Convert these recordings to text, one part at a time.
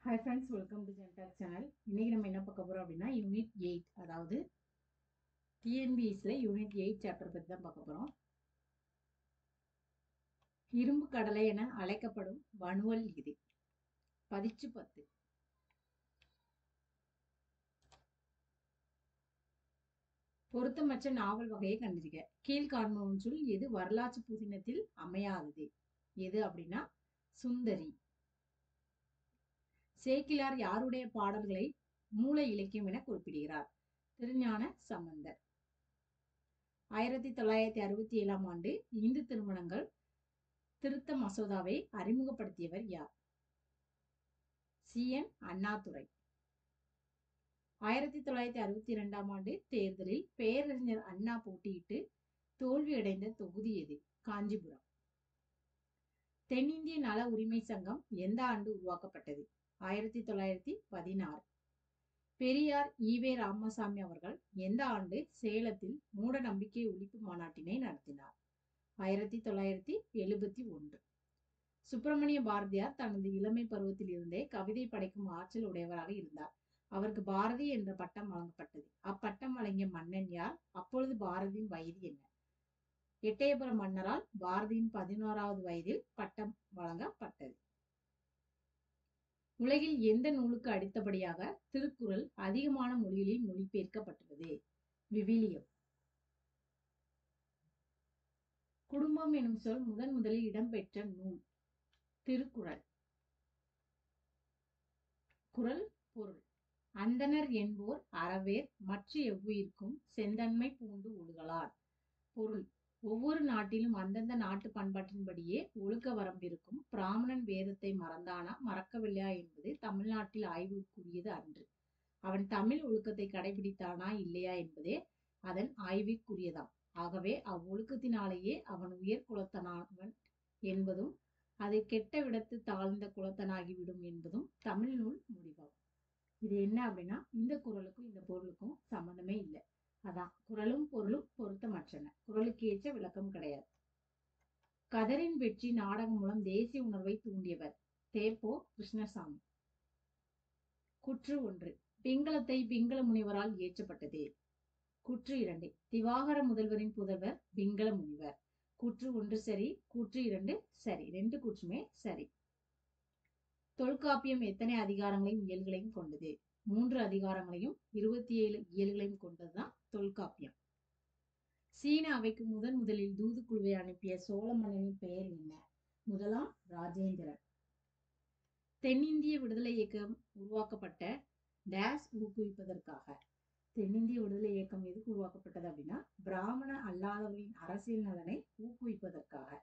Hi friends, welcome to ஜென்டாக் channel. இன்னைக்கு நம்ம என்ன பார்க்க போறோம் அப்படின்னா யூனிட் 8, அதாவது டிஎன்பிஎஸ்ல யூனிட் 8 சாப்டர் பற்றி தான் பார்க்க போறோம். இரும்பு கடலை என அழைக்கப்படும் வனுவல் இது. பதிச்சு 10. பொருத்தமற்ற நாவல் வகையை கண்டிருக்க. கீழ்காண்பவன் சொல் எது வரலாற்று புதினத்தில் அமையாதது? எது அப்படின்னா சுந்தரி. சேக்கிலார் யாருடைய பாடல்களை மூல இலக்கியம் என குறிப்பிடுகிறார்? திருஞான சம்பந்தர். 1967ஆம் ஆண்டு இந்து திருமணங்கள் திருத்த மசோதாவை அறிமுகப்படுத்தியவர் யார்? CN அண்ணாதுரை. 1962ஆம் ஆண்டு தேர்தலில் பேரறிஞர் அண்ணா போட்டியிட்டு தோல்வியடைந்த தொகுதி எது? காஞ்சிபுரம். தென்னிந்திய நல உரிமை சங்கம் எந்த ஆண்டு உருவாக்கப்பட்டது? 1916. பெரியார் ஈவே ராமசாமி அவர்கள் எந்த ஆண்டு சேலத்தில் மூட நம்பிக்கை ஒழிப்பு மாநாட்டினை நடத்தினார்? 1971. சுப்பிரமணிய பாரதியார் தனது இளமை பருவத்தில் இருந்தே கவிதை படைக்கும் ஆற்றல் உடையவராக இருந்தார். அவருக்கு பாரதி என்ற பட்டம் வழங்கப்பட்டது. அப்பட்டம் வழங்கிய மன்னன் யார்? அப்பொழுது பாரதியின் வயது என்ன? எட்டயபுர மன்னரால் பாரதியின் 11வது வயதில் பட்டம் வழங்கப்பட்டது. உலகில் எந்த நூலுக்கு அடுத்தபடியாக திருக்குறள் அதிகமான மொழிகளில் மொழிபெயர்க்கப்பட்டுள்ளது? விவிலியம். குடும்பம் எனும் சொல் முதலில் இடம்பெற்ற நூல்? திருக்குறள். குறள் பொருள். அந்தணர் என்போர் அறவேர் மற்ற எவ்வுயிர்க்கும் செந்தன்மை பூண்டு ஒழுகலார். பொருள். ஒவ்வொரு நாட்டிலும் அந்தந்த நாட்டு பண்பாட்டின்படியே ஒழுக்க வரம்பிருக்கும். பிராமணன் வேதத்தை மறந்தானா மறக்கவில்லையா என்பது தமிழ்நாட்டில் ஆய்வுக்குரியது அன்று. அவன் தமிழ் ஒழுக்கத்தை கடைபிடித்தானா இல்லையா என்பதே அதன் ஆய்விற்குரியதாம். ஆகவே அவ்வொழுக்கத்தினாலேயே அவன் உயர் குலத்தனாவன் என்பதும் அதை கெட்ட விடத்து தாழ்ந்த குலத்தனாகிவிடும் என்பதும் தமிழ் நூல் முடிவாகும். இது என்ன அப்படின்னா இந்த குறளுக்கும் இந்த பொருளுக்கும் சம்பந்தமே இல்லை. அதான் குறளும் பொருளும் பொருத்தமற்றன. குறளுக்கு ஏற்ற விளக்கம் கிடையாது. கதரின் வெற்றி நாடகம் மூலம் தேசிய உணர்வை தூண்டியவர்? தேப்போ கிருஷ்ணசாமி. குற்று 1. பிங்களத்தை பிங்கள முனிவரால் இயற்றப்பட்டது. குற்று 2. திவாகர முதல்வரின் புதல்வர் பிங்கள முனிவர். கூற்று 1 சரி, கூற்று 2 சரி. 2 கூற்றுமே சரி. தொல்காப்பியம் எத்தனை அதிகாரங்களையும் இயல்களையும் கொண்டது? 3 அதிகாரங்களையும் 27 இயல்களையும் கொண்டதுதான் தொல்காப்பியம். சீன அவைக்கு முதலில் தூதுக்குழுவை அனுப்பிய சோழ மன்னனின் பெயர் என்ன? முதலாம் ராஜேந்திரன். தென்னிந்திய விடுதலை இயக்கம் உருவாக்கப்பட்ட டேஸ் ஊக்குவிப்பதற்காக. தென்னிந்திய விடுதலை இயக்கம் எதுக்கு உருவாக்கப்பட்டது அப்படின்னா பிராமண அல்லாதவர்களின் அரசியல் நலனை ஊக்குவிப்பதற்காக.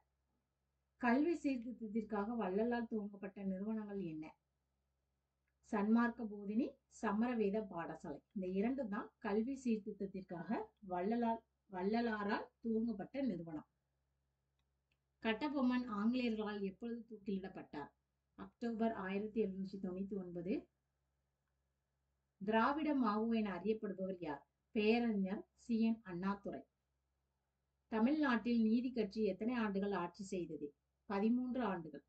கல்வி சீர்திருத்தத்திற்காக வள்ளலால் துவங்கப்பட்ட நிறுவனங்கள் என்ன? சன்மார்க்க போதினி, சமரவேத பாடசாலை. இந்த 2 தான் கல்வி சீர்திருத்தத்திற்காக வள்ளலாரால் துவங்கப்பட்ட நிறுவனம். கட்டபொம்மன் ஆங்கிலேயர்களால் எப்பொழுது தூக்கிலிடப்பட்டார்? அக்டோபர் 1799. திராவிட மாவு என அறியப்படுபவர் யார்? பேரறிஞர் CN அண்ணாதுரை. தமிழ்நாட்டில் நீதி கட்சி எத்தனை ஆண்டுகள் ஆட்சி செய்தது? 13 ஆண்டுகள்.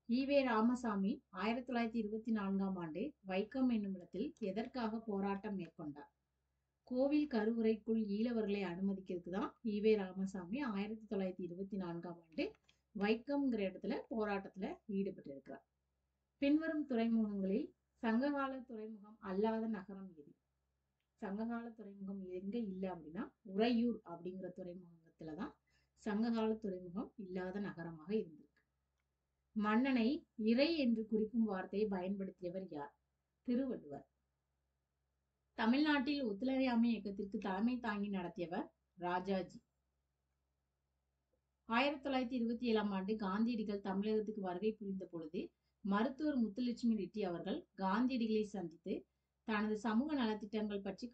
ஈவே ராமசாமி 1924ஆம் ஆண்டு வைக்கம் என்னும் இடத்தில் எதற்காக போராட்டம் மேற்கொண்டார்? கோவில் கருவறைக்குள் ஈழவர்களை அனுமதிக்கிறதுக்கு தான் ஈவே ராமசாமி 1924ஆம் ஆண்டு வைக்கம்ங்கிற இடத்துல போராட்டத்துல ஈடுபட்டு இருக்கிறார். பின்வரும் துறைமுகங்களில் சங்ககால துறைமுகம் அல்லாத நகரம் எது? சங்ககால துறைமுகம் எங்க இல்லை அப்படின்னா உறையூர் அப்படிங்கிற துறைமுகத்துலதான் சங்ககால துறைமுகம் இல்லாத நகரமாக இருந்திருக்கு. மன்னனை இறை என்று குறிக்கும் வார்த்தையை பயன்படுத்தியவர் யார்? திருவள்ளுவர். தமிழ்நாட்டில் ஒத்துழையாமை இயக்கத்திற்கு தலைமை தாங்கி நடத்தியவர் ராஜாஜி. 1927ஆம் ஆண்டு காந்தியடிகள் தமிழகத்துக்கு வருகை புரிந்த பொழுது மருத்துவர் முத்துலட்சுமி ரெட்டி அவர்கள் காந்தியடிகளை சந்தித்து தனது சமூக நலத்திட்டங்கள் பற்றி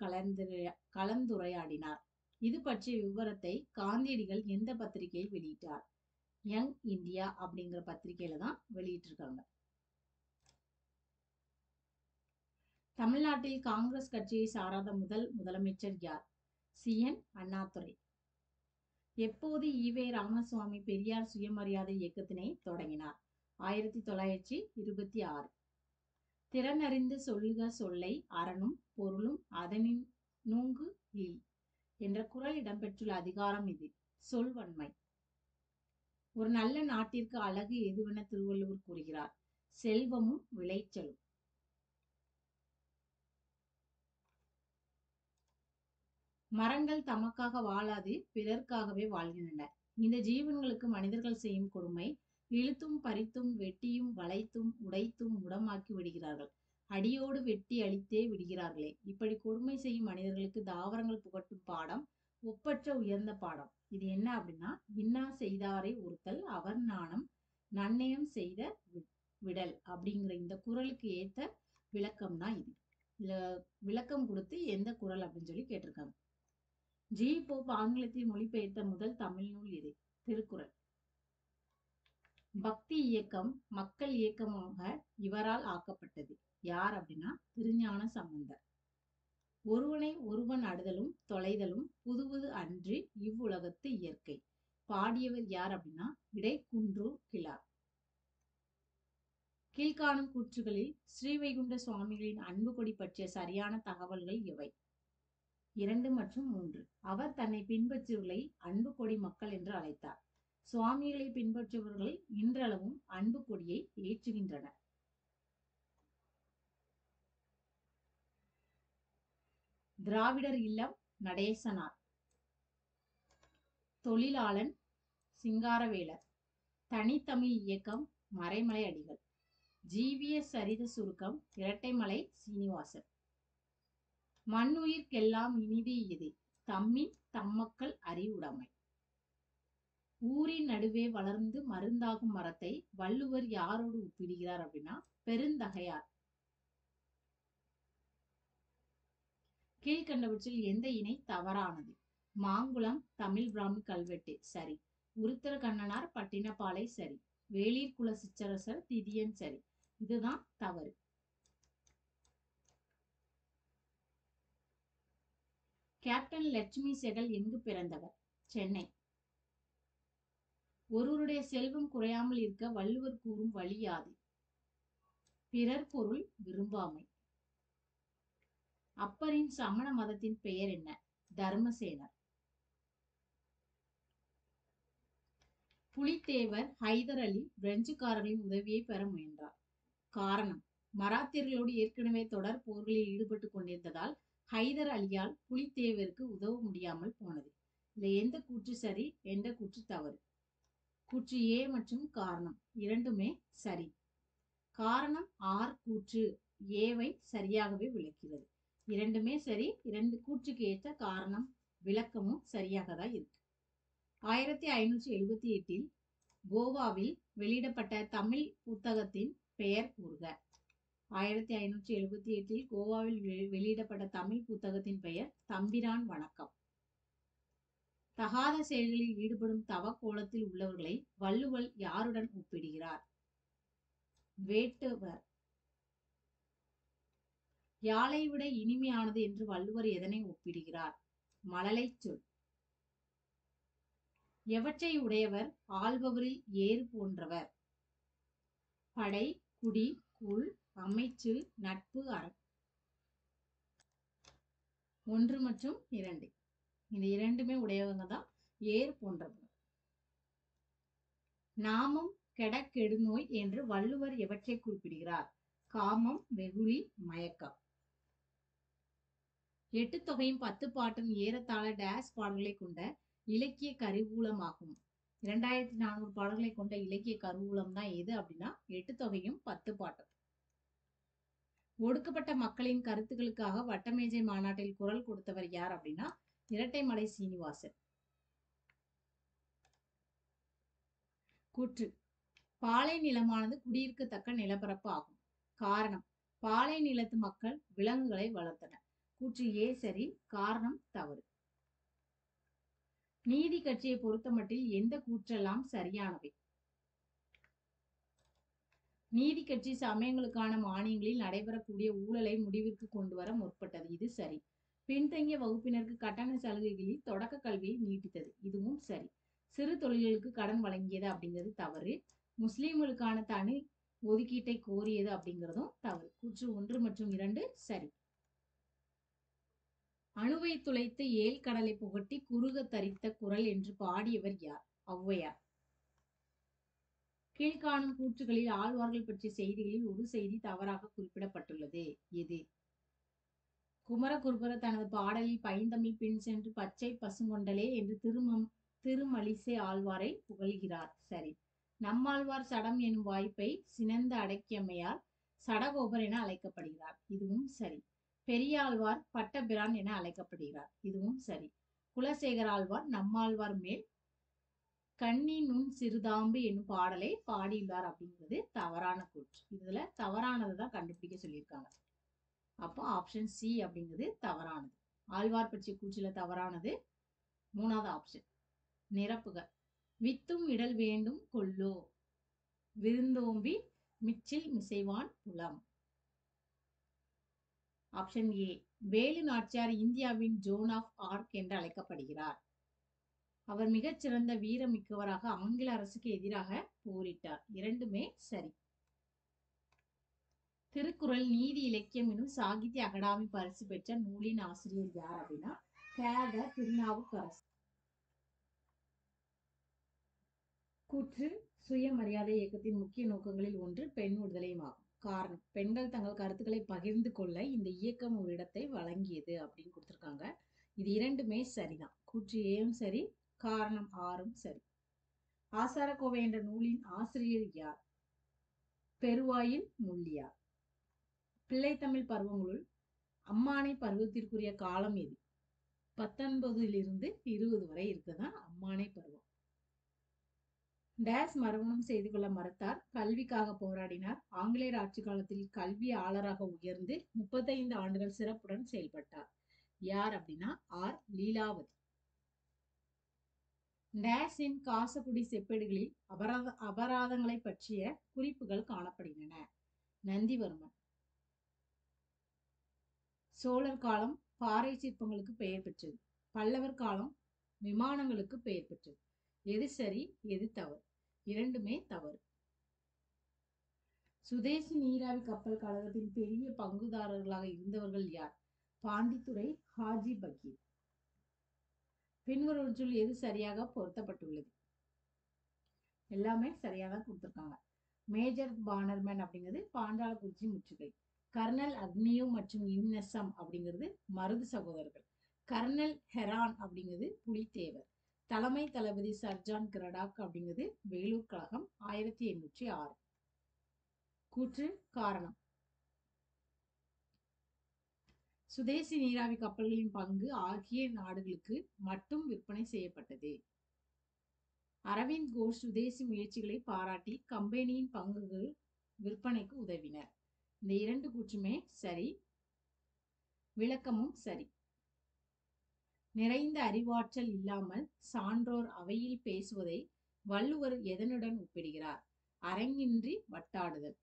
கலந்துரையாடினார். இது பற்றிய விவரத்தை காந்தியடிகள் எந்த பத்திரிகையில் வெளியிட்டார்? யங் இந்தியா அப்படிங்கிற பத்திரிகையில தான் வெளியிட்டிருக்காங்க. தமிழ்நாட்டில் காங்கிரஸ் கட்சியை சாராத முதலமைச்சர் யார்? CN அண்ணாதுரை. எப்போது ஈவே ராமசுவாமி பெரியார் சுயமரியாதை இயக்கத்தினை தொடங்கினார்? 1926. திறனறிந்து சொல்லுக சொல்லை அறனும் பொருளும் அதனின் நூங்கு இல் என்ற குறள் இடம்பெற்றுள்ள அதிகாரம் இது. சொல்வன்மை. ஒரு நல்ல நாட்டிற்கு அழகு எதுவென திருவள்ளுவர் கூறுகிறார்? செல்வமும் விளைச்சலும். மரங்கள் தமக்காக வாழாது பிறர்க்காகவே வாழ்கின்றன. இந்த ஜீவன்களுக்கு மனிதர்கள் செய்யும் கொடுமை இழுத்தும் பறித்தும் வெட்டியும் வளைத்தும் உடைத்தும் முடமாக்கி விடுகிறார்கள். அடியோடு வெட்டி அழித்தே விடுகிறார்களே. இப்படி கொடுமை செய்யும் மனிதர்களுக்கு தாவரங்கள் புகட்டும் பாடம் ஒப்பற்ற உயர்ந்த பாடம். இது என்ன அப்படின்னா, இன்னா செய்தாரை ஒருத்தல் அவர் நாணம் நன்னயம் செய்த விடல் அப்படிங்கிற இந்த குறளுக்கு ஏத்த விளக்கம் தான் இது. இதுல விளக்கம் கொடுத்து எந்த குறள் அப்படின்னு சொல்லி கேட்டிருக்காங்க. ஜி போப் ஆங்கிலத்தில் மொழிபெயர்த்த முதல் தமிழ் நூல் இது திருக்குறள். பக்தி இயக்கம் மக்கள் இயக்கமாக இவரால் ஆக்கப்பட்டது. யார் அப்படின்னா திருஞான சம்பந்தர். ஒருவனை ஒருவன் அடுதலும் தொலைதலும் புதுவது அன்று இவ்வுலகத்து இயற்கை. பாடியவர் யார் அப்படின்னா இடைக்குன்றூர் கிழார். கீழ்காணும் கூற்றுகளில் ஸ்ரீவைகுண்ட சுவாமிகளின் அன்பு கொடி பற்றிய சரியான தகவல்கள் எவை? 2 மற்றும் 3. அவர் தன்னை பின்பற்றுவர்களை அன்பு கொடி மக்கள் என்று அழைத்தார். சுவாமிகளை பின்பற்றுபவர்கள் இன்றளவும் அன்பு கொடியை ஏற்றுகின்றனர். திராவிடர் இல்லம் நடேசனார். தொழிலாளன் சிங்காரவேலர். தனித்தமிழ் இயக்கம் மறைமலை அடிகள். ஜீவிய சரித சுருக்கம் இரட்டைமலை சீனிவாசன். மண்ணுயிர்க்கெல்லாம் இனிது இது தம்மின் தம்மக்கள் அறிவுடைமை. ஊரின் நடுவே வளர்ந்து மருந்தாகும் மரத்தை வள்ளுவர் யாரோடு ஒப்பிடுகிறார் அப்படின்னா பெருந்தகையார். கீழ்கண்டவற்றில் எந்த இணை தவறானது? மாங்குளம் தமிழ் பிராமி கல்வெட்டு சரி. உருத்தர கண்ணனார் பட்டினப்பாலை சரி. வேளிர் குல சிற்றரசர் திதியன் சரி. இதுதான் தவறு. கேப்டன் லட்சுமி செகல் எங்கு பிறந்தவர்? சென்னை. ஒருவருடைய செல்வம் குறையாமல் இருக்க வள்ளுவர் கூறும் வழி யாது? பிறர் பொருள் விரும்பாமை. அப்பரின் சமண மதத்தின் பெயர் என்ன? தர்மசேனர். புலித்தேவர் ஹைதர் அலி பிரெஞ்சுக்காரர்களின் உதவியை பெற முயன்றார். காரணம், மராத்தியர்களோடு ஏற்கனவே தொடர் போர்களில் ஈடுபட்டு கொண்டிருந்ததால் ஹைதர் அலியால் புலித்தேவருக்கு உதவ முடியாமல் போனது. இதுல எந்த கூற்று சரி, எந்த கூற்று தவறு? கூற்று ஏ மற்றும் காரணம் இரண்டுமே சரி. காரணம் ஆர் கூற்று ஏவை சரியாகவே விளக்கிறது. இரண்டுமே சரி. இரண்டு கூற்றுக்கு ஏற்ற காரணம் விளக்கமும் சரியாக தான் இருக்கு. 1578 கோவாவில் வெளியிடப்பட்ட தமிழ் புத்தகத்தின் பெயர் கூறுக. 1578 கோவாவில் வெளியிடப்பட்ட தமிழ் புத்தகத்தின் பெயர் தம்பிரான் வணக்கம். தகாத செயல்களில் ஈடுபடும் தவ கோலத்தில் உள்ளவர்களை வள்ளுவர் யாருடன் ஒப்பிடுகிறார்? வேட்டுவர். யாழை விட இனிமையானது என்று வள்ளுவர் எதனை ஒப்பிடுகிறார்? மழலை சொல். எவற்றை உடையவர் ஆள்பவரில் ஏறு போன்றவர்? படை, குடி, குல், அமைச்சு, நட்பு, அறம். 1 மற்றும் 2. இந்த இரண்டுமே உடையவங்க தான் ஏர் போன்றவர். நாமம் கெட கெடுநோய் என்று வள்ளுவர் எவற்றை குறிப்பிடுகிறார்? காமம், வெகுளி, மயக்கம். 8 தொகையும் 10 பாட்டும் ஏறத்தாழ டேஸ் பாடல்களை கொண்ட இலக்கிய கருவூலமாகும். 2400 பாடல்களை கொண்ட இலக்கிய கருவூலம் தான் எது அப்படின்னா 8 தொகையும் 10 பாட்டும். ஒடுக்கப்பட்ட மக்களின் கருத்துக்களுக்காக வட்டமேஜை மாநாட்டில் குரல் கொடுத்தவர் யார் அப்படின்னா இரட்டைமலை சீனிவாசன். கூற்று, பாலை நிலமானது குடியிருக்கத்தக்க நிலப்பரப்பு ஆகும். காரணம், பாலை நிலத்து மக்கள் விலங்குகளை வளர்த்தனர். கூற்று ஏ சரி, காரணம் தவறு. நீதி கட்சியை பொறுத்தமட்டில் எந்த கூற்றெல்லாம் சரியானவை? நீதி கட்சி சமயங்களுக்கான மானியங்களில் நடைபெறக்கூடிய ஊழலை முடிவிற்கு கொண்டு வர முற்பட்டது. இது சரி. பின்தங்கிய வகுப்பினருக்கு கட்டண சலுகைகளில் தொடக்க கல்வியை நீட்டித்தது. இதுவும் சரி. சிறு தொழில்களுக்கு கடன் வழங்கியது அப்படிங்கிறது தவறு. முஸ்லிம்களுக்கான தனி ஒதுக்கீட்டை கோரியது அப்படிங்கிறதும் தவறு. கூற்று 1 மற்றும் 2 சரி. அணுவை துளைத்து ஏல் கடலை புகட்டி குறுக தரித்த குரல் என்று பாடியவர் யார்? ஔவையார். கீழ்காணும் கூற்றுகளில் ஆழ்வார்கள் பற்றிய செய்திகளில் ஒரு செய்தி தவறாக குறிப்பிடப்பட்டுள்ளது. எது? குமரகுருபரர் தனது பாடலில் பைந்தமிழ் பின் சென்று பச்சை பசுங்கொண்டலே என்று திருமலிசை ஆழ்வாரை புகழ்கிறார். சரி. நம்மாழ்வார் சடம் எனும் வாய்ப்பை சினந்து அடக்கியமையால் சடகோபர் என அழைக்கப்படுகிறார். இதுவும் சரி. பெரியாழ்வார் பட்டபிரான் என அழைக்கப்படுகிறார். இதுவும் சரி. குலசேகர ஆழ்வார் நம்மாழ்வார் மேல் கண்ணி நுண் சிறுதாம்பு என்னும் பாடலை பாடியுள்ளார் அப்படிங்கிறது தவறான கூற்று. இதுல தவறானது தான் கண்டுபிடிக்க சொல்லியிருக்காங்க. அப்போ ஆப்ஷன் சி அப்படிங்கிறது தவறானது. ஆழ்வார் பற்றிய கூற்றுல தவறானது 3வது ஆப்ஷன். நிரப்புக. வித்தும் இடல் வேண்டும் கொல்லோ விருந்தோம்பி மிச்சில் மிசைவான் புலம். Option A. வேலு நாச்சியார் இந்தியாவின் ஜோன் ஆஃப் ஆர்க் என்று அழைக்கப்படுகிறார். அவர் மிகச்சிறந்த வீரமிக்கவராக ஆங்கில அரசுக்கு எதிராக போரிட்டார். இரண்டுமே சரி. திருக்குறள் நீதி இலக்கியம் எனும் சாகித்ய அகாடமி பரிசு பெற்ற நூலின் ஆசிரியர் யார் அப்படின்னா க. திருநாவுக்கரசு. கூற்று சுயமரியாதை இயக்கத்தின் முக்கிய நோக்கங்களில் ஒன்று பெண் விடுதலையுமாகும். காரணம், பெண்கள் தங்கள் கருத்துக்களை பகிர்ந்து கொள்ள இந்த இயக்கம் ஒரு இடத்தை வழங்கியது அப்படின்னு கொடுத்திருக்காங்க. இது இரண்டுமே சரிதான். கூற்று ஏயும் சரி, காரணம் ஆறும் சரி. ஆசாரக்கோவை என்ற நூலின் ஆசிரியர் யார்? பெருவாயில் முள்ளியார். பிள்ளைத்தமிழ் பருவங்களுள் அம்மானை பருவத்திற்குரிய காலம் எது? 19 to 20 வரை இருக்குதான் அம்மானை பருவம். டேஸ் மறுமணம் செய்து கொள்ள மறுத்தார், கல்விக்காக போராடினார், ஆங்கிலேயர் ஆட்சி காலத்தில் கல்வி ஆளராக உயர்ந்து 35 ஆண்டுகள் சிறப்புடன் செயல்பட்டார். யார் அப்படின்னா ஆர் லீலாவதி. டேஸின் காசக்குடி செப்பேடுகளில் அபராதங்களை பற்றிய குறிப்புகள் காணப்படுகின்றன. நந்திவர்மன். சோழர் காலம் பாறை சிற்பங்களுக்கு பெயர் பெற்றது. பல்லவர் காலம் விமானங்களுக்கு பெயர் பெற்றது. எது சரி, எது தவறு? இரண்டுமே தவறு. சுதேசி நீராவி கப்பல் கழகத்தின் பெரிய பங்குதாரர்களாக இருந்தவர்கள் யார்? பாண்டித்துரை, ஹாஜி பக்கீர். பின்வருவற்றுள் எது சரியாக பொருத்தப்பட்டுள்ளது? எல்லாமே சரியாக கொடுத்திருக்காங்க. மேஜர் பானர்மேன் அப்படிங்கிறது பாண்டாளக்குறிச்சி முற்றுகை. கர்னல் அக்னியோ மற்றும் இன்னசம் அப்படிங்கிறது மருது சகோதரர்கள். கர்னல் ஹெரான் அப்படிங்கிறது புலித்தேவர். தலைமை தளபதி சர்ஜான் கிரடாக் அப்படிங்கிறது வேலூர் கழகம் 1806. கூற்று காரணம். சுதேசி நீராவி கப்பல்களின் பங்கு ஆகிய நாடுகளுக்கு மட்டும் விற்பனை செய்யப்பட்டது. அரவிந்த் கோஷ் சுதேசி முயற்சிகளை பாராட்டி கம்பெனியின் பங்குகள் விற்பனைக்கு உதவினர். இந்த இரண்டு கூற்றுமே சரி, விளக்கமும் சரி. நிறைந்த அறிவாற்றல் இல்லாமல் சான்றோர் அவையில் பேசுவதை வள்ளுவர் எதனுடன் ஒப்பிடுகிறார்? அரங்கின்றி வட்டாடுதல்.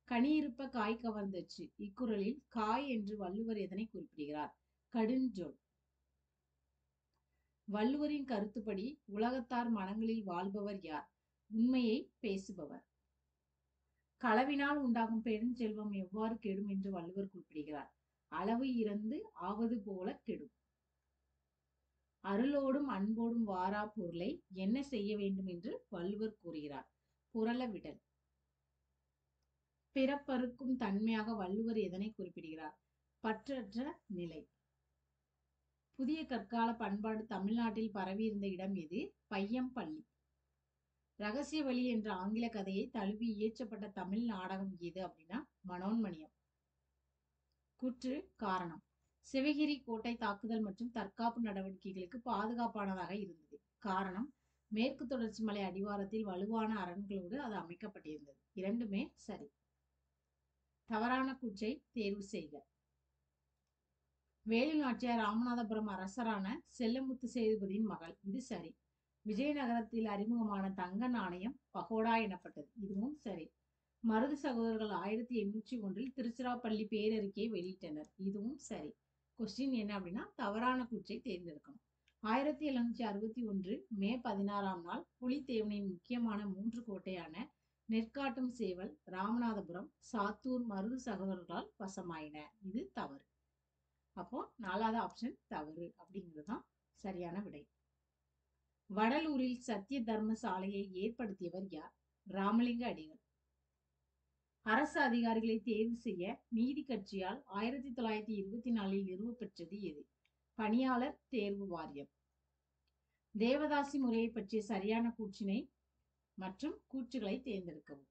கனி இருப்ப காய் கவர்ந்தச்சு. இக்குறளில் காய் என்று வள்ளுவர் எதனை குறிப்பிடுகிறார்? கடுஞ்சொல். வள்ளுவரின் கருத்துப்படி உலகத்தார் மனங்களில் வாழ்பவர் யார்? உண்மையை பேசுபவர். களவினால் உண்டாகும் பெருஞ்செல்வம் எவ்வாறு கெடும் என்று வள்ளுவர் குறிப்பிடுகிறார்? அளவு இறந்து ஆவது போல கெடும். அருளோடும் அன்போடும் வாரா பொருளை என்ன செய்ய வேண்டும் என்று வள்ளுவர் கூறுகிறார்? புரள விடல். பிறப்பறுக்கும் தன்மையாக வள்ளுவர் எதனை குறிப்பிடுகிறார்? பற்றற்ற நிலை. புதிய கற்கால பண்பாடு தமிழ்நாட்டில் பரவியிருந்த இடம் எது? பையம்பள்ளி. ரகசிய வழி என்ற ஆங்கில கதையை தழுவி இயற்றப்பட்ட தமிழ் நாடகம் எது அப்படின்னா மனோன்மணியம். கூற்று காரணம். சிவகிரி கோட்டை தாக்குதல் மற்றும் தற்காப்பு நடவடிக்கைகளுக்கு பாதுகாப்பானதாக இருந்தது. காரணம், மேற்கு தொடர்ச்சி மலை அடிவாரத்தில் வலுவான அரண்களோடு அது அமைக்கப்பட்டிருந்தது. இரண்டுமே சரி. தவறான கூற்றை தேர்வு செய்க. வேலு நாச்சியார் ராமநாதபுரம் அரசரான செல்லமுத்து சேதுபதியின் மகள். இது சரி. விஜயநகரத்தில் அறிமுகமான தங்க நாணயம் பகோடா எனப்பட்டது. இதுவும் சரி. மருது சகோதரர்கள் 1801 திருச்சிராப்பள்ளி பேரறிக்கையை வெளியிட்டனர். இதுவும் சரி. கொஸ்டின் என்ன அப்படின்னா தவறான கூற்றை தேர்ந்தெடுக்கணும். 1761 மே 16 புலித்தேவனின் முக்கியமான 3 கோட்டையான நெற்காட்டும் சேவல் ராமநாதபுரம் சாத்தூர் மருது சகோதரர்களால் வசமாயின. இது தவறு. அப்போ 4வது ஆப்ஷன் தவறு அப்படிங்கிறது தான் சரியான விடை. வடலூரில் சத்திய தர்ம சாலையை ஏற்படுத்தியவர் யார்? ராமலிங்க அடிகள். அரசு அதிகாரிகளை தேர்வு செய்ய நீதி கட்சியால் 1924 நிறுவப்பெற்றது எது? பணியாளர் தேர்வு வாரியம். தேவதாசி முறையை பற்றிய சரியான கூற்றினை மற்றும் கூற்றுகளை தேர்ந்தெடுக்கவும்.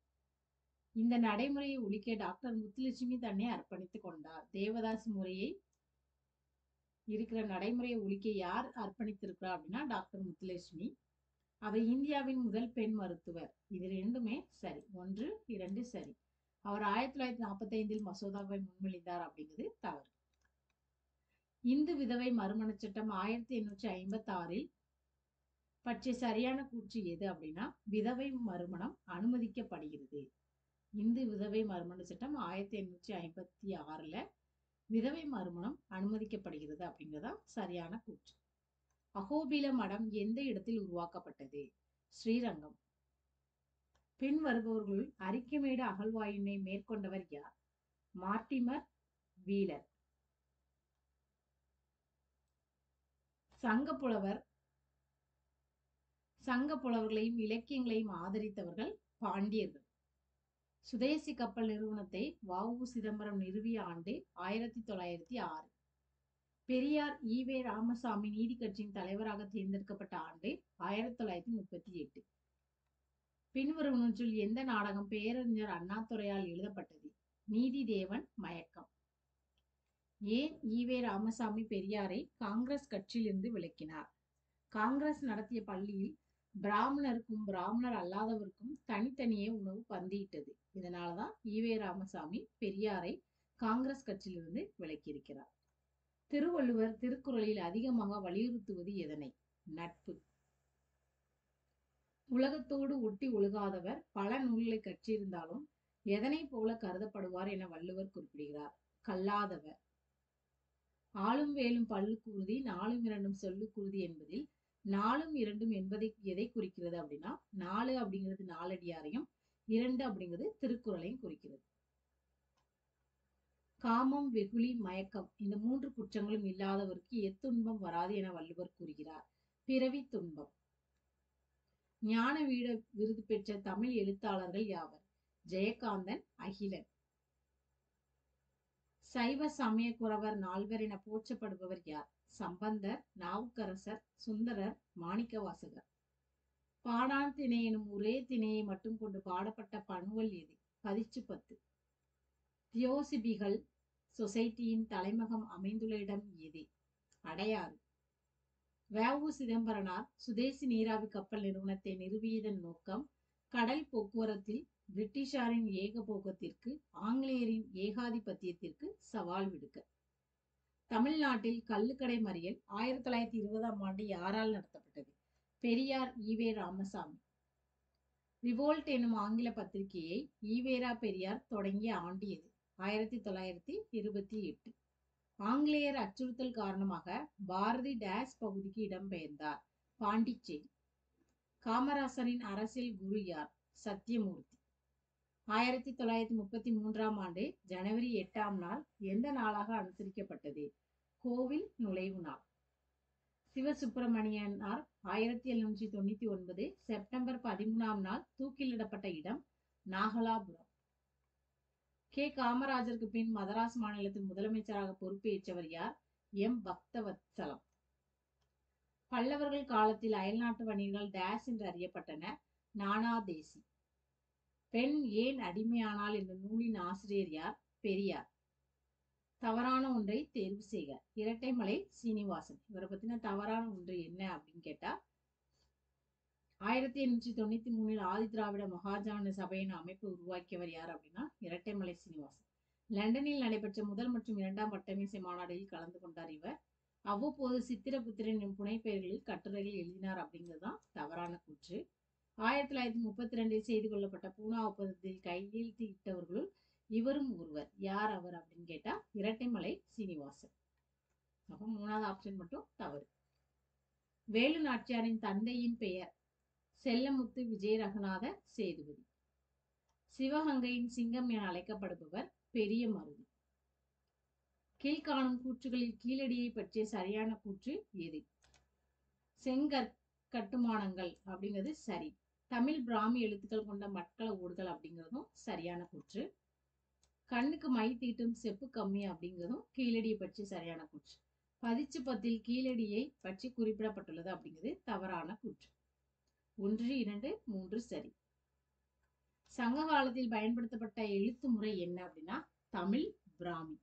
இந்த நடைமுறையை ஒழிக்க டாக்டர் முத்துலட்சுமி தன்னை அர்ப்பணித்துக் கொண்டார். தேவதாசி முறையை இருக்கிற நடைமுறையை ஒழிக்க யார் அர்ப்பணித்திருக்கிறார் அப்படின்னா டாக்டர் முத்துலட்சுமி. அவர் இந்தியாவின் முதல் பெண் மருத்துவர். இது ரெண்டுமே சரி. 1, 2 சரி. அவர் 1945 மசோதாவை முன்மொழிந்தார் அப்படிங்கிறது தவறு. இந்து விதவை மறுமண சட்டம் 1856 பற்றிய சரியான கூற்று எது அப்படின்னா விதவை மறுமணம் அனுமதிக்கப்படுகிறது. இந்து விதவை மறுமண சட்டம் 1856 விதவை மறுமணம் அனுமதிக்கப்படுகிறது அப்படிங்கிறதா சரியான கூற்று. அகோபில மடம் எந்த இடத்தில் உருவாக்கப்பட்டது? ஸ்ரீரங்கம். பின் வருபவர்களுள் அரிக்கமேடு அகழ்வாய்வினை மேற்கொண்டவர் யார்? Mortimer wheeler. சங்க புலவர்களையும் இலக்கியங்களையும் ஆதரித்தவர்கள் பாண்டியர்கள். சுதேசி கப்பல் நிறுவனத்தை வ.உ. சிதம்பரம் நிறுவிய ஆண்டு 1906. பெரியார் ஈ.வே. ராமசாமி நீதி கட்சியின் தலைவராக தேர்ந்தெடுக்கப்பட்ட ஆண்டு 1938. பின்வருவனவற்றுள் எந்த நாடகம் பேரறிஞர் அண்ணாதுரையால் எழுதப்பட்டது? நீதி தேவன் மயக்கம். ஏன் ஈ.வே. ராமசாமி பெரியாரை காங்கிரஸ் கட்சியிலிருந்து விலக்கினார்? காங்கிரஸ் நடத்திய பள்ளியில் பிராமணருக்கும் பிராமணர் அல்லாதவருக்கும் தனித்தனியே உணவு பந்தியிட்டது. இதனாலதான் ஈ.வே. ராமசாமி பெரியாரை காங்கிரஸ் கட்சியிலிருந்து விலக்கியிருக்கிறார். திருவள்ளுவர் திருக்குறளில் அதிகமாக வலியுறுத்துவது எதனை? நட்பு. உலகத்தோடு ஒட்டி ஒழுகாதவர் பல நூல்களை கற்றிருந்தாலும் எதனை போல கருதப்படுவார் என வள்ளுவர் குறிப்பிடுகிறார்? கல்லாதவர். ஆளும் வேலும் பல்லுக்குறுதி நாலும் இரண்டும் சொல்லுக்குறுதி என்பதில் 4ம் 2ம் என்பதை எதை குறிக்கிறது அப்படின்னா 4 அப்படிங்கிறது நாலடியாரையும் 2 அப்படிங்கிறது திருக்குறளையும் குறிக்கிறது. காமம் வெகுளி மயக்கம் இந்த 3 குற்றங்களும் இல்லாதவருக்கு எத்துன்பம் வராது என வள்ளுவர் கூறுகிறார்? பிறவி துன்பம். ஞான வீட விருது பெற்ற தமிழ் எழுத்தாளர்கள் யாவர்? ஜெயகாந்தன், அகிலன். சைவ சமய குரவர் 4 என போற்றப்படுபவர் யார்? சம்பந்தர், நாவுக்கரசர், சுந்தரர், மாணிக்கவாசகர். பாடான் திணை எனும் ஒரே திணையை மட்டும் கொண்டு பாடப்பட்ட பணுவல் எது? பதிற்றுப்பத்து. தியோசிபிகள் சொசைட்டியின் தலைமகம் அமைந்துள்ள இடம் எது? அடையாறு. வ.உ. சிதம்பரனார் சுதேசி நீராவி கப்பல் நிறுவனத்தை நிறுவியதன் நோக்கம் கடல் போக்குவரத்தில் பிரிட்டிஷாரின் ஏகபோகத்திற்கு ஆங்கிலேயரின் ஏகாதிபத்தியத்திற்கு சவால் விடுக்க. தமிழ்நாட்டில் கள்ளுக்கடை மறியல் 1920ஆம் ஆண்டு யாரால் நடத்தப்பட்டது? பெரியார் ஈ.வே. ராமசாமி. ரிவோல்ட் எனும் ஆங்கில பத்திரிகையை ஈவேரா பெரியார் தொடங்கிய ஆண்டு எது? 1928. ஆங்கிலேயர் அச்சுறுத்தல் காரணமாக பாரதி டேஸ் பகுதிக்கு இடம்பெயர்ந்தார்? பாண்டிச்சேரி. காமராசரின் அரசியல் குரு யார்? சத்தியமூர்த்தி. 1933ஆம் ஆண்டு ஜனவரி 8ஆம் நாள் எந்த நாளாக அனுசரிக்கப்பட்டது? கோவில் நுழைவு நாள். சிவசுப்பிரமணியனார் 1799 செப்டம்பர் 13ஆம் நாள் தூக்கிலிடப்பட்ட இடம் நாகலாபுரம். கே. காமராஜருக்கு பின் மதராஸ் மாநிலத்தின் முதலமைச்சராக பொறுப்பேற்றவர் யார்? எம். பக்தவத்சலம். பல்லவர்கள் காலத்தில் அயல்நாட்டு வணிகர்கள் டேஸ் என்று அறியப்பட்டனர்? நானாதேசி. பெண் ஏன் அடிமையானால் என்ற நூலின் ஆசிரியர் யார்? பெரியார். தவறான ஒன்றை தேர்வு செய்க. இரட்டைமலை சீனிவாசன். இவரை பத்தின தவறான ஒன்று என்ன அப்படின்னு கேட்டா 1893 ஆதி திராவிட மகாஜன சபையின் அமைப்பு உருவாக்கியவர் யார் அப்படின்னா இரட்டைமலை சீனிவாசன். லண்டனில் நடைபெற்ற முதல் மற்றும் 2ஆம் வட்டமேசை மாநாட்டில் கலந்து கொண்டார் இவர். அவ்வப்போது சித்திரபுத்திரன் எனும் புனைப்பெயர்களில் கட்டுரைகள் எழுதினார் அப்படிங்கிறதுதான் தவறான கூற்று. 1932 செய்து கொள்ளப்பட்ட பூனா ஒப்பந்தத்தில் கையெழுத்திட்டவர்களுள் இவரும் ஒருவர். யார் அவர் அப்படின்னு கேட்டா இரட்டைமலை சீனிவாசன். அப்போ 3வது ஆப்ஷன் மட்டும் தவறு. வேலு நாச்சியாரின் தந்தையின் பெயர்? செல்லமுத்து விஜய ரகுநாத சேதுபதி. சிவகங்கையின் சிங்கம் என அழைக்கப்படுபவர் பெரிய மருது. கீழ்காணும் கூற்றுகளில் கீழடியை பற்றிய சரியான கூற்று எது? செங்கற்கட்டுமானங்கள் அப்படிங்கிறது சரி. தமிழ் பிராமி எழுத்துக்கள் கொண்ட மட்கள ஓடுகள் அப்படிங்கிறதும் சரியான கூற்று. கண்ணுக்கு மை தீட்டும் செப்பு கம்மி அப்படிங்கிறதும் கீழடியை பற்றி சரியான கூற்று. பதிச்சு பத்தில் கீழடியை பற்றி குறிப்பிடப்பட்டுள்ளது அப்படிங்கிறது தவறான கூற்று. 1, 2, 3 சரி. சங்க காலத்தில் பயன்படுத்தப்பட்ட எழுத்து முறை என்ன அப்படின்னா Tamil Brahmi.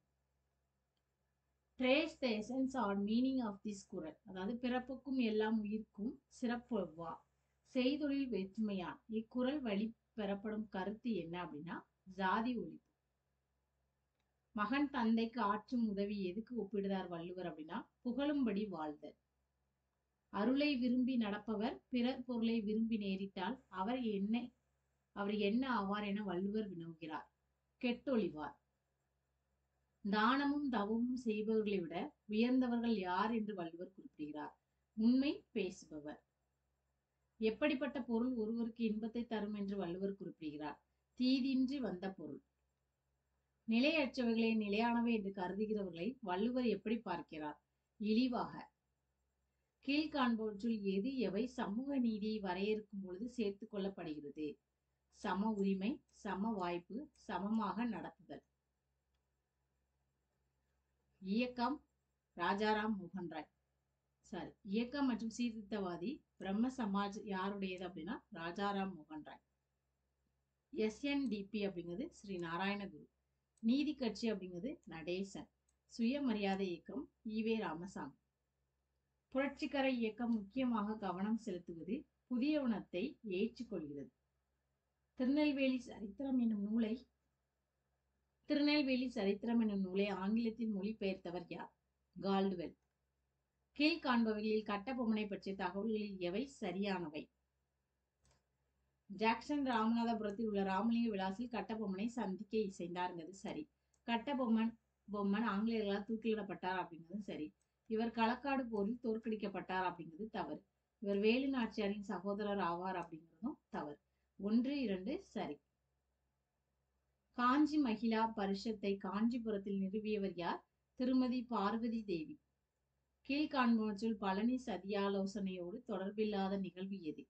Trace the essence or meaning of this குறள். அதாவது பிறப்புக்கும் எல்லாம் உயிர்க்கும் சிறப்பு வா செய்தொழில் வேற்றுமையான் இக்குறள் வழி பெறப்படும் கருத்து என்ன அப்படின்னா ஜாதி ஒழிப்பு. மகன் தந்தைக்கு ஆற்றும் உதவி எதுக்கு ஒப்பிடுறார் வள்ளுவர் அப்படின்னா புகழும்படி வாழ்தல். அருளை விரும்பி நடப்பவர் பிறர் பொருளை விரும்பி நேரிட்டால் அவர் என்ன ஆவார் என வள்ளுவர் வினவுகிறார். கெட்டொழிவார். தானமும் தவமும் செய்பவர்களை விட உயர்ந்தவர்கள் யார் என்று வள்ளுவர் குறிப்பிடுகிறார். உண்மை பேசுபவர். எப்படிப்பட்ட பொருள் ஒருவருக்கு இன்பத்தை தரும் என்று வள்ளுவர் குறிப்பிடுகிறார். தீதின்றி வந்த பொருள். நிலையற்றவைகளை நிலையானவை என்று கருதுகிறவர்களை வள்ளுவர் எப்படி பார்க்கிறார்? இழிவாக. கீழ்காண்பவற்றுள் எது எவை சமூக நீதியை வரையறுக்கும் பொழுது சேர்த்துக் கொள்ளப்படுகிறது? சம உரிமை, சம வாய்ப்பு, சமமாக நடத்துதல். இயக்கம் ராஜாராம் மோகன் ராய். சாரி, இயக்கம் மற்றும் சீர்திருத்தவாதி பிரம்ம சமாஜ் யாருடையது அப்படின்னா ராஜாராம் மோகன் ராய். SNDP அப்படிங்கிறது ஸ்ரீ நாராயணகுரு. நீதி கட்சி அப்படிங்கிறது நடேசன். சுயமரியாதை இயக்கம் ஈவே ராமசாமி. புரட்சிகர இயக்கம் முக்கியமாக கவனம் செலுத்துவது புதியவனத்தை ஏற்றுக்கொள்கிறது. திருநெல்வேலி சரித்திரம் என்னும் நூலை ஆங்கிலத்தில் மொழிபெயர்த்தவர் யார்? கால்டுவெல். கீழ்காண்பவைகளில் கட்டபொம்மனை பற்றிய தகவல்களில் எவை சரியானவை? ஜாக்சன் ராமநாதபுரத்தில் உள்ள ராமலிங்க விலாசில் கட்டபொம்மனை சந்திக்க இசைந்தாருங்கிறது சரி. கட்டபொம்மன் ஆங்கிலேயர்களால் தூக்கிலிடப்பட்டார் அப்படிங்கிறது சரி. இவர் களக்காடு போரில் தோற்கடிக்கப்பட்டார் அப்படிங்கிறது தவறு. இவர் வேலு நாச்சியாரின் சகோதரர் ஆவார் அப்படிங்கிறதும் தவறு. 1, 2 சரி. காஞ்சி மகிழா பரிஷத்தை காஞ்சிபுரத்தில் நிறுவியவர் யார்? திருமதி பார்வதி தேவி. கீழ்காண்பவற்றுள் பழனி சதி ஆலோசனையோடு தொடர்பில்லாத நிகழ்வு எது?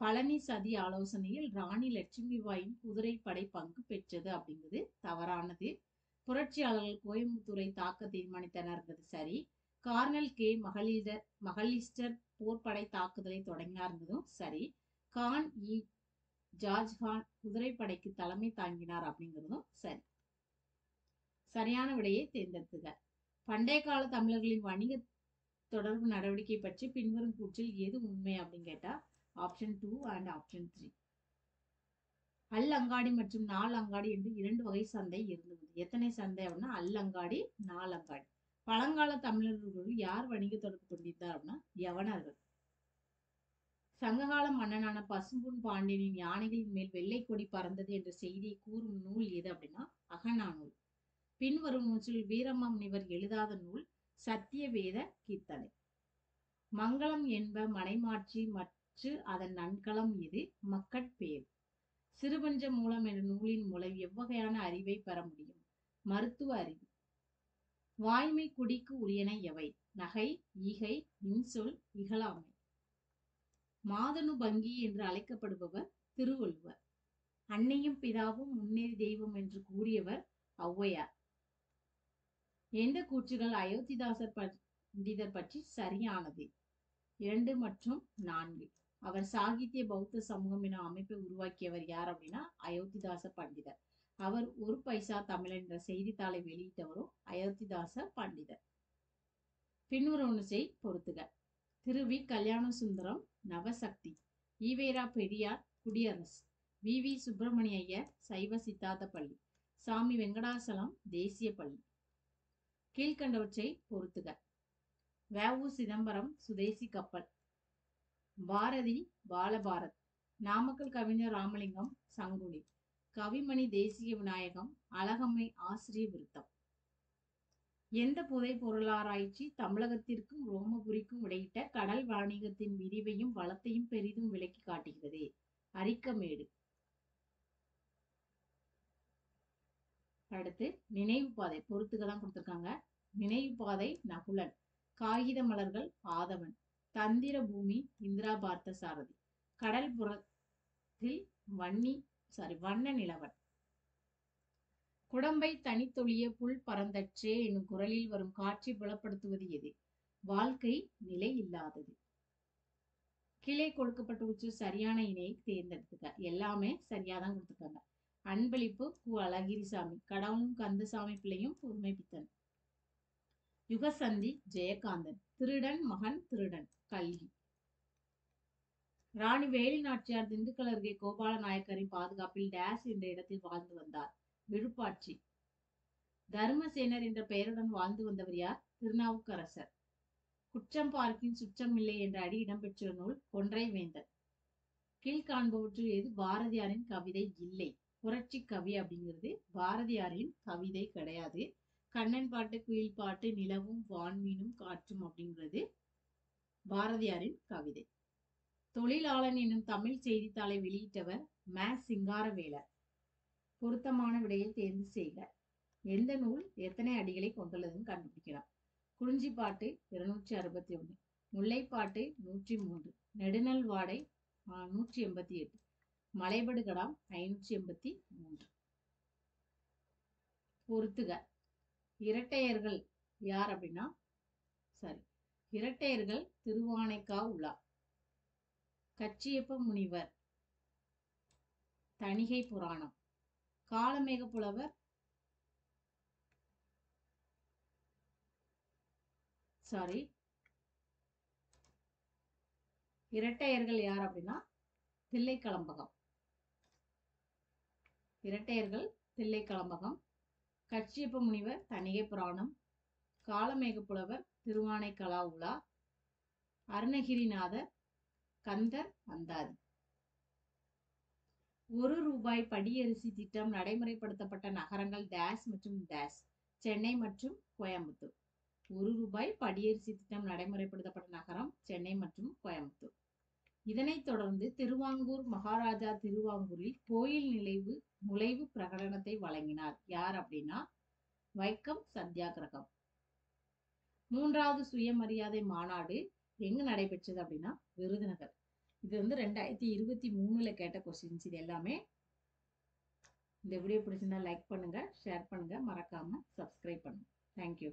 பழனி சதி ஆலோசனையில் ராணி லட்சுமிபாயின் குதிரைப்படை பங்கு பெற்றது அப்படிங்கிறது தவறானது. புரட்சியாளர்கள் கோயம்புத்தூரை தாக்க தீர்மானித்தனர் சரி. கார்னல் கே மகளிஸ்டர் போர்ப்படை தாக்குதலை தொடங்கினார்ன்றதும் சரி. கான் இ ஜார்ஜ்கான் குதிரைப்படைக்கு தலைமை தாங்கினார் அப்படிங்கிறதும் சரி. சரியான விடையை தேர்ந்தெடுத்துக. பண்டைய கால தமிழர்களின் வணிக தொடர்பு நடவடிக்கை பற்றி பின்வரும் கூற்றில் எது உண்மை அப்படின்னு கேட்டா ஆப்ஷன் 2 அண்ட் ஆப்ஷன் 3. அல்லங்காடி மற்றும் நாலங்காடி என்று 2 வகை சந்தை இருந்தது. எத்தனை சந்தை அப்படின்னா அல்லங்காடி, நாலங்காடி. பழங்கால தமிழர்கள் யார் வணிக தொடர்பு கொண்டிருந்தார் அப்படின்னா யவனர்கள். சங்ககால மன்னனான பசும்பொன் பாண்டியனின் யானைகளின் மேல் வெள்ளை கொடி பறந்தது என்ற செய்தியை கூறும் நூல் எது அப்படின்னா அகநானூல். பின்வரும் நூற்றில் வீரமா முனிவர் எழுதாத நூல் சத்தியவேத கீர்த்தனை. மங்களம் என்ப மனைமாட்சி மற்ற அதன் நன்கலம் எது? மக்கட்பேர். சிறுபஞ்ச மூலம் என்ற நூலின் மூலம் எவ்வகையான அறிவை பெற முடியும்? மருத்துவ அறிவு. வாய்மை குடிக்கு உரியன எவை? நகை, ஈகை, இன்சொல், இகழாமை. மாதனு பங்கி என்று அழைக்கப்படுபவர் திருவள்ளுவர். அன்னையும் பிதாவும் முன்னேறி தெய்வம் என்று கூறியவர் ஔவையார். எந்த கூற்றுகள் அயோத்திதாசர் பண்டிதர் பற்றி சரியானது? 2 மற்றும் 4. அவர் சாகித்ய பௌத்த சமூகம் என அமைப்பை உருவாக்கியவர் யார் அப்படின்னா அயோத்திதாச பண்டிதர். அவர் 1 பைசா தமிழன் என்ற செய்தித்தாளை வெளியிட்டவரும் அயோத்திதாச பண்டிதர். பின்வருவனவற்றை பொறுத்துக. திருவி கல்யாண சுந்தரம் நவசக்தி. ஈவேரா பெரியார் குடியரசு. வி சுப்பிரமணிய ஐயர் சைவ சித்தாந்த பள்ளி. சாமி வெங்கடாசலம் தேசிய பள்ளி. கீழ்கண்டவற்றை பொறுத்துக. வ.உ. சிதம்பரம் சுதேசி கப்பல். பாரதி பாலபாரத். நாமக்கல் கவிஞர் ராமலிங்கம் சங்குனி. கவிமணி தேசிய விநாயகம் அழகம்மை ஆசிரிய விருத்தம். எந்த புதை பொருளாராய்ச்சி தமிழகத்திற்கும் ரோமபுரிக்கும் இடையிட்ட கடல் வாணிகத்தின் விரிவையும் வளத்தையும் பெரிதும் விளக்கி காட்டுகிறது? அரிக்கமேடு. அடுத்து நினைவு பாதை பொறுத்துக்க தான் கொடுத்துருக்காங்க. நினைவு பாதை நகுலன், காகித மலர்கள் ஆதவன், தந்திர பூமி இந்திரா பார்த்த சாரதி, கடல் புறத்தில் வண்ண நிலவன். குடம்பை தனித்தொழிய புல் பரந்தற்றே என்னும் குரலில் வரும் காட்சி புலப்படுத்துவது எது? வாழ்க்கை நிலை இல்லாதது. கீழே கொடுக்கப்பட்டுள்ள சரியான இணையை தேர்ந்தெடுத்துக்க. எல்லாமே சரியாதான் கொடுத்துருக்காங்க. அன்பளிப்பு கு அழகிரிசாமி, கடவுளும் கந்தசாமி பிள்ளையும் புதுமை பித்தன். யுகசந்தி ஜெயகாந்தன், திருடன் மகன் திருடன் கல்கி. ராணி வேலி நாச்சியார் திண்டுக்கல் அருகே கோபால நாயக்கரின் பாதுகாப்பில் டேஸ் என்ற இடத்தில் வாழ்ந்து வந்தார். விழுப்பாட்சி. தர்மசேனர் என்ற பெயருடன் வாழ்ந்து வந்தவர் யார்? திருநாவுக்கரசர். குற்றம் பார்க்கின் சுற்றம் இல்லை என்ற அடி இடம்பெற்ற நூல் கொன்றை வேந்தன். கீழ்காண்பவற்றில் எது பாரதியாரின் கவிதை இல்லை? புரட்சி கவி அப்படிங்கிறது பாரதியாரின் கவிதை கிடையாது. கண்ணன் பாட்டு, குயில் பாட்டு, நிலவும் வான்மீனும் காற்றும் அப்படிங்கிறது பாரதியாரின் கவிதை. தொழிலாளன் என்னும் தமிழ் செய்தித்தாளை வெளியிட்டவர் ம. சிங்காரவேலர். பொருத்தமான விடையை தேர்ந்து செய்க. எந்த நூல் எத்தனை அடிகளை கொண்டுள்ளதுன்னு கண்டுபிடிக்கலாம். குறிஞ்சிப்பாட்டு 261, முல்லைப்பாட்டு 103, நெடுநல் வாடை 188, மலைபடுகடாம் 583. பொறுத்துக. இரட்டையர்கள் யார் அப்படின்னா இரட்டையர்கள் திருவானைக்கா உலா, கச்சியப்ப முனிவர், தணிகை புராணம், காலமேக புலவர் இரட்டையர்கள் யார் அப்படின்னா தில்லைக்கலம்பகம். இரட்டையர்கள் தில்லைக்கலம்பகம், கச்சியப்ப முனிவர் தணிகை புராணம், காலமேக புலவர் திருவானைக்கலா உலா, அருணகிரிநாதர் கந்தர் அந்தாதி. 1 ரூபாய் படியரிசி திட்டம் நடைமுறைப்படுத்தப்பட்ட நகரங்கள் டேஸ் மற்றும் டேஸ். சென்னை மற்றும் கோயம்புத்தூர். 1 ரூபாய் படியரிசி திட்டம் நடைமுறைப்படுத்தப்பட்ட நகரம் சென்னை மற்றும் கோயம்புத்தூர். இதனைத் தொடர்ந்து திருவாங்கூர் மகாராஜா திருவாங்கூரில் கோயில் நுழைவு பிரகடனத்தை வழங்கினார். யார் அப்படின்னா வைக்கம் சத்தியாகிரகம். 3வது சுயமரியாதை மாநாடு எங்க நடைபெற்றது அப்படின்னா விருதுநகர். இது 2023 கேட்ட கொஸ்டின்ஸ். இது எல்லாமே. இந்த வீடியோ பிடிச்சிருந்தா லைக் பண்ணுங்க, ஷேர் பண்ணுங்க, மறக்காம சப்ஸ்கிரைப் பண்ணுங்க. தேங்க்யூ.